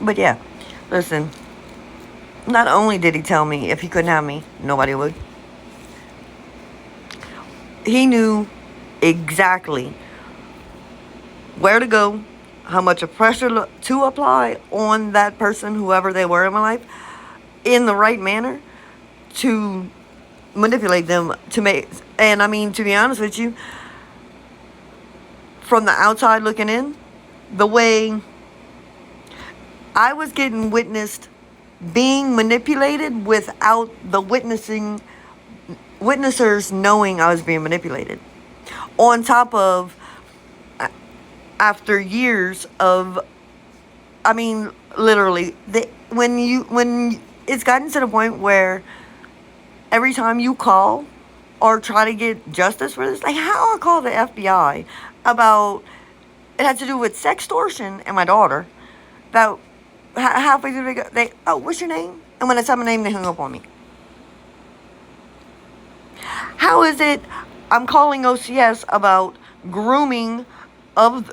But yeah, listen, not only did he tell me if he couldn't have me, nobody would, he knew exactly where to go, how much of pressure to apply on that person, whoever they were in my life, in the right manner to manipulate them to make. And I mean, to be honest with you, from the outside looking in, the way I was getting witnessed being manipulated without the witnessers knowing I was being manipulated. On top of, after years of, I mean, literally, when it's gotten to the point where every time you call or try to get justice for this, like how I call the FBI about, it had to do with sextortion and my daughter. That halfway through oh, what's your name? And when I said my name, they hung up on me. How is it I'm calling OCS about grooming of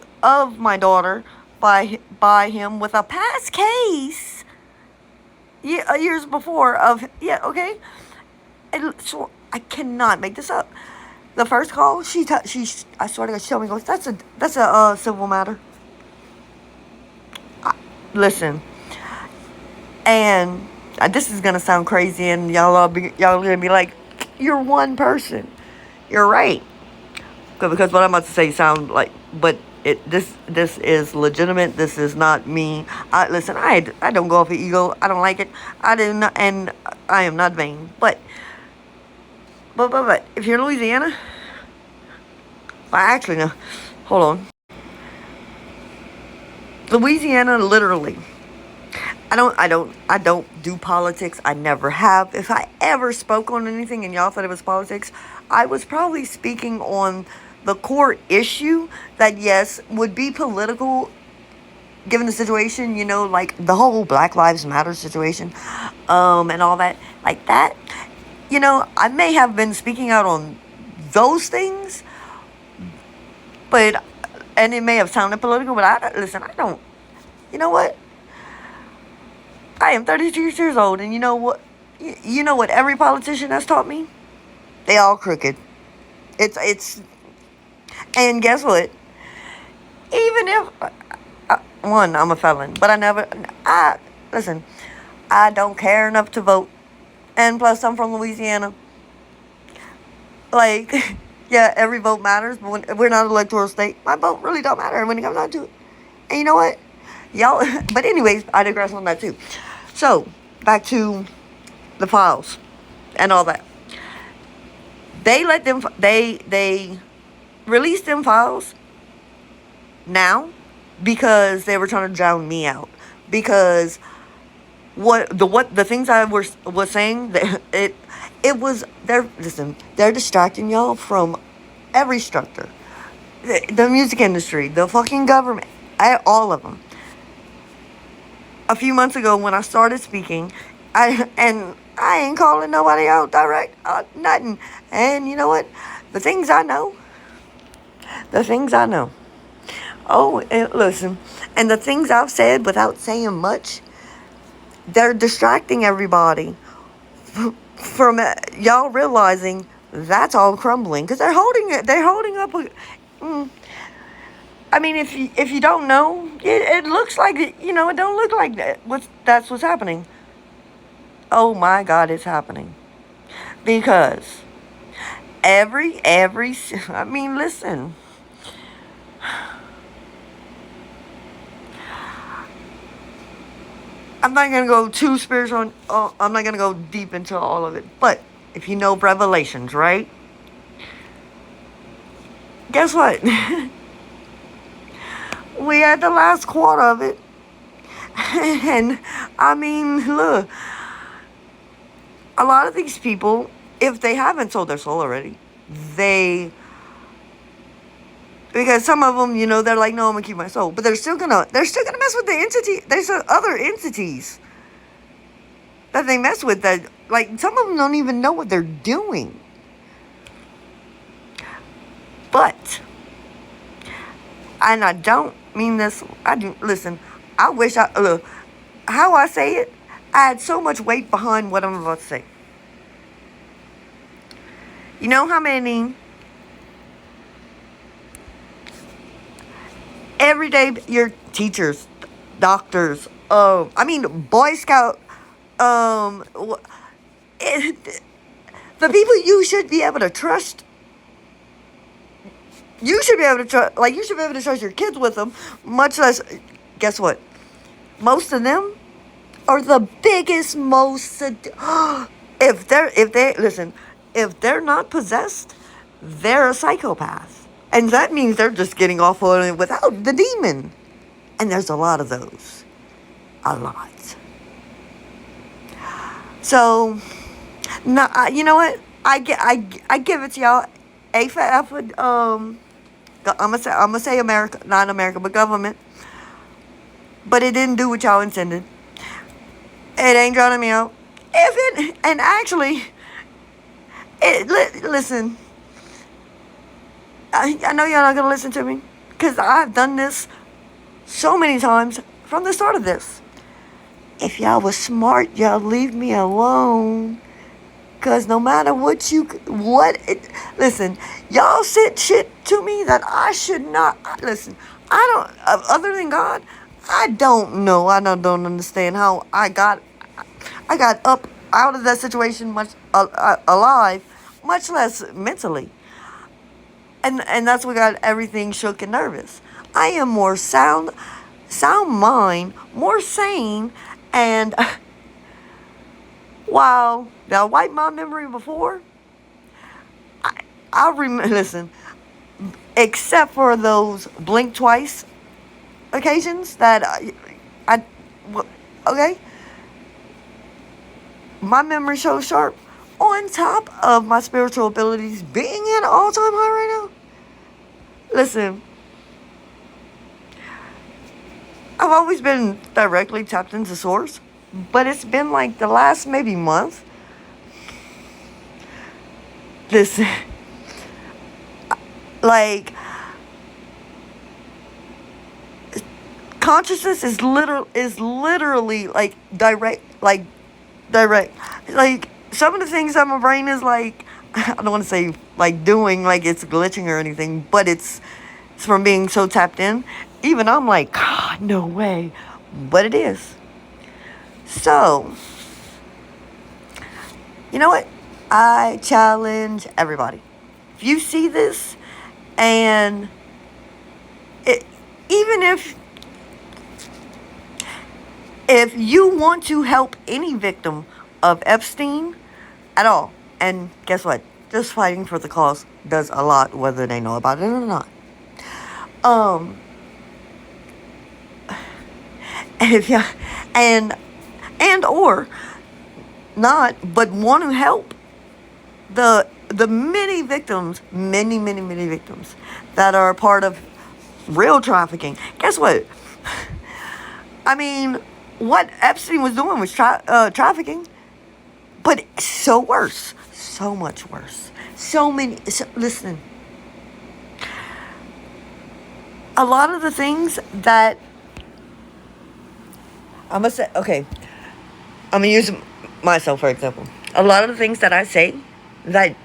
my daughter by him with a past case years before of, yeah, okay? And so I cannot make this up. The first call, I swear to God, she told me, goes, that's a civil matter. Listen, and this is gonna sound crazy, and y'all gonna be like, you're one person. You're right, because what I'm about to say sound like, but this is legitimate. This is not me. Listen, I don't go off of ego. I don't like it. I do not, and I am not vain. But if you're in Louisiana, well, actually no, hold on. Louisiana, literally. I don't do politics. I never have. If I ever spoke on anything and y'all thought it was politics, I was probably speaking on the core issue that, yes, would be political given the situation, like the whole Black Lives Matter situation, and all that, like that. I may have been speaking out on those things, but, and it may have sounded political, but listen, I don't, you know what? I am 32 years old, and you know what? You know what every politician has taught me? They all crooked. It's, and guess what? Even if, one, I'm a felon, but listen, I don't care enough to vote, and plus I'm from Louisiana. Like, yeah, every vote matters, but when we're not an electoral state, my vote really don't matter when it comes down to it. And you know what? Y'all, but anyways, I digress on that too. So, back to the files and all that. They released them files now because they were trying to drown me out. Because what the things I was saying, it was, they're distracting y'all from every structure, the music industry, the fucking government, all of them. A few months ago when I started speaking, I ain't calling nobody out direct, nothing. And you know what? The things I know. The things I know. Oh, and listen, and the things I've said without saying much, they're distracting everybody from y'all realizing that's all crumbling because they're holding it. They're holding up. I mean, if you don't know, it looks like it. It don't look like that. That's what's happening. Oh my God, it's happening because every. I mean, listen. I'm not gonna go too spiritual. I'm not gonna go deep into all of it. But if you know Revelations, right? Guess what? We had the last quarter of it, and I mean, look, a lot of these people, if they haven't sold their soul already, they, because some of them, they're like, no, I'm gonna keep my soul, but they're still gonna mess with the entity. There's other entities that they mess with that, like, some of them don't even know what they're doing. But, and I don't mean this, I do, listen, I wish look, how I say it, I had so much weight behind what I'm about to say. You know how many everyday your teachers, doctors, Boy Scout, um, it, the people you should be able to trust. You should be able to trust, like you should be able to trust your kids with them. Much less, guess what? Most of them are the biggest, most. If they're not possessed, they're a psychopath, and that means they're just getting off on it without the demon. And there's a lot of those, a lot. So, no, you know what? I give it to y'all. AFAF would I'm gonna say America, not America, but government. But it didn't do what y'all intended. It ain't drowning me out. If it and actually, listen. I know y'all not gonna listen to me because I've done this so many times from the start of this. If y'all was smart, y'all leave me alone. Cause no matter listen, y'all said shit to me that I should not. Listen, I don't. Other than God, I don't know. Don't understand how I got up out of that situation much alive, much less mentally, and that's what got everything shook and nervous. I am more sound mind, more sane, and while that wiped my memory before, I remember. Listen, except for those blink twice occasions that I okay, my memory so sharp. On top of my spiritual abilities being at an all-time high right now. Listen, I've always been directly tapped into source, but it's been like the last maybe month. Listen, like consciousness is literally like direct. Like some of the things that my brain is like, I don't want to say like doing like it's glitching or anything, but it's from being so tapped in. Even I'm like, God, no way, but it is. So, you know what? I challenge everybody. If you see this, and even if you want to help any victim of Epstein at all, and guess what? Just fighting for the cause does a lot, whether they know about it or not. If you and or not, but want to help the many victims, many victims that are a part of real trafficking. Guess what? I mean, what Epstein was doing was trafficking, but so worse, so much worse. Listen, a lot of the things that I'm gonna say, okay, I'm gonna use myself for example. A lot of the things that I say that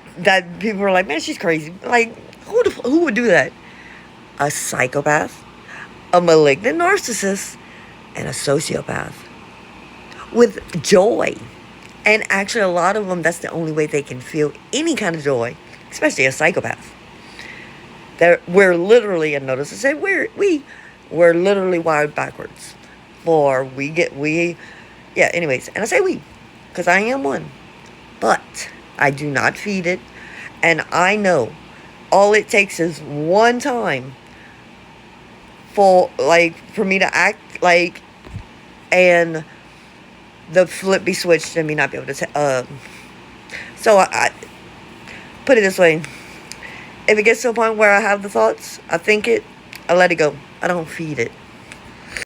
people are like, man, she's crazy. Like, who would do that? A psychopath, a malignant narcissist, and a sociopath with joy. And actually, a lot of them, that's the only way they can feel any kind of joy, especially a psychopath. We're literally, and notice I said we're literally wired backwards. Anyways, and I say we, because I am one. But I do not feed it, and I know all it takes is one time for me to act like, and the flip be switched and me not be able to so I put it this way. If it gets to a point where I have the thoughts, I think it, I let it go. I don't feed it.